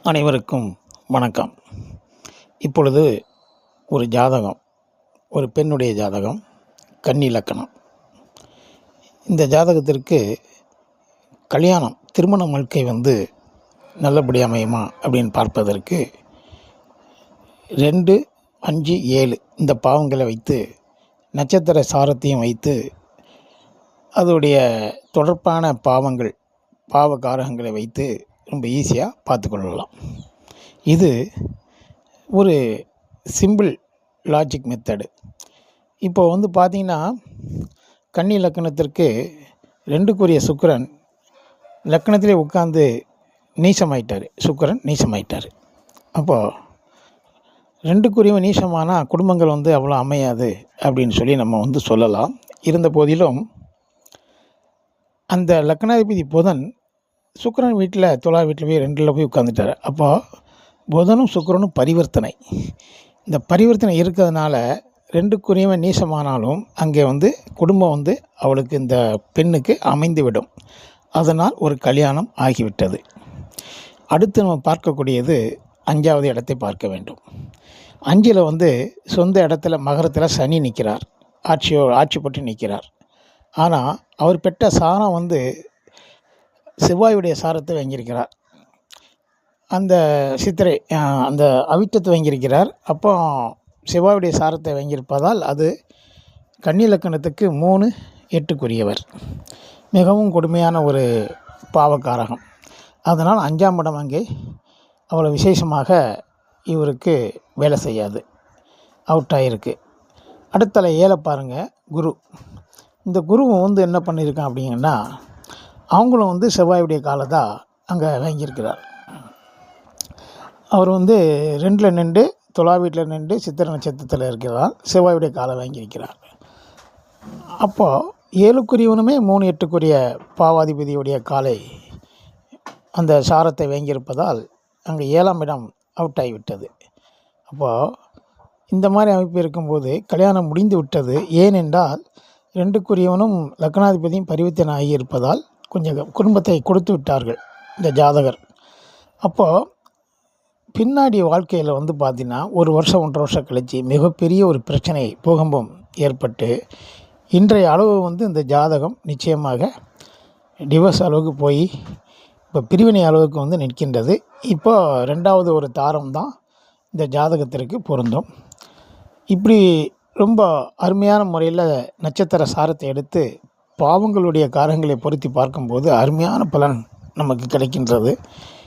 அனைவருக்கும் வணக்கம். இப்பொழுது ஒரு ஜாதகம், ஒரு பெண்ணுடைய ஜாதகம், கன்னி லக்கணம். இந்த ஜாதகத்திற்கு கல்யாணம், திருமண வாழ்க்கை நல்லபடி அமையுமா அப்படின்னு பார்ப்பதற்கு 2, 5, 7 இந்த பாவங்களை வைத்து, நட்சத்திர சாரத்தையும் வைத்து, அதோடைய தொடர்பான பாவகாரகங்களை வைத்து ரொம்ப ஈஸியாக பார்த்துக்கொள்ளலாம். இது ஒரு சிம்பிள் லாஜிக் மெத்தடு. இப்போ பார்த்திங்கன்னா, கன்னி லக்கணத்திற்கு 2க்குரிய சுக்கிரன் லக்கணத்திலே உட்கார்ந்து நீசமாயிட்டார். சுக்கிரன் நீசமாயிட்டார். அப்போது 2க்குரியவன் நீசமானால் குடும்பங்கள் அவ்வளோ அமையாது அப்படின்னு சொல்லி நம்ம சொல்லலாம். இருந்த போதிலும் அந்த லக்கணாதிபதி புதன் சுக்கிரன் வீட்டில், துலா வீட்டில் போய் 2ல் போய் உட்காந்துட்டார். அப்போ புதனும் சுக்கிரனும் பரிவர்த்தனை. இந்த பரிவர்த்தனை இருக்கிறதுனால 2க்குரியவன் நீசமானாலும் அங்கே குடும்பம் அவளுக்கு, இந்த பெண்ணுக்கு அமைந்துவிடும். அதனால் ஒரு கல்யாணம் ஆகிவிட்டது. அடுத்து நம்ம பார்க்கக்கூடியது 5வது இடத்தை பார்க்க வேண்டும். 5ல் சொந்த இடத்துல மகரத்தில் சனி நிற்கிறார். ஆட்சி பற்றி நிற்கிறார். ஆனால் அவர் பெற்ற சாரம் செவ்வாயுடைய சாரத்தை வாங்கியிருக்கிறார். அந்த சித்திரை, அந்த அவிட்டத்தை வாங்கியிருக்கிறார். அப்போ செவ்வாயுடைய சாரத்தை வாங்கியிருப்பதால் அது கன்னி லக்கணத்துக்கு 3, 8க்குரியவர். மிகவும் கொடுமையான ஒரு பாவகாரகம். அதனால் 5ஆம் இடம் அங்கே அவ்வளோ விசேஷமாக இவருக்கு வேலை செய்யாது, அவுட் ஆகிருக்கு. அடுத்தல 7 பாருங்கள், குரு. இந்த குருவும் என்ன பண்ணியிருக்கான் அப்படிங்கன்னா, அவங்களும் செவ்வாயுடைய காலத்தான் அங்கே வாங்கியிருக்கிறார். அவர் 2ல் நின்று, துலா வீட்டில் நின்று சித்திரை நட்சத்திரத்தில் இருக்கிறதால் செவ்வாயுடைய காலை வாங்கியிருக்கிறார். அப்போது 7க்குரியவனுமே 3, 8க்குரிய பாவாதிபதியுடைய காலை, அந்த சாரத்தை வாங்கியிருப்பதால் அங்கே 7ஆம் இடம் அவுட் ஆகிவிட்டது. அப்போது இந்த மாதிரி அமைப்பு இருக்கும்போது கல்யாணம் முடிந்து விட்டது. ஏனென்றால் 2க்குரியவனும் லக்னாதிபதியும் பரிவர்த்தனை ஆகியிருப்பதால் கொஞ்சம் குடும்பத்தை கொடுத்து விட்டார்கள் இந்த ஜாதகர். அப்போது பின்னாடி வாழ்க்கையில் பார்த்திங்கன்னா 1 வருஷம் 1.5 வருஷம் கழித்து மிகப்பெரிய ஒரு பிரச்சனை, பூகம்பம் ஏற்பட்டு இன்றைய அளவு இந்த ஜாதகம் நிச்சயமாக டிவோர்ஸ் அளவுக்கு போய் இப்போ பிரிவினை அளவுக்கு நிற்கின்றது. இப்போ 2வது ஒரு தாரம் தான் இந்த ஜாதகத்திற்கு பொருந்தும். இப்படி ரொம்ப அருமையான முறையில் நட்சத்திர சாரத்தை எடுத்து பாவங்களுடைய காரங்களை பொருத்தி பார்க்கும்போது அருமையான பலன் நமக்கு கிடைக்கின்றது.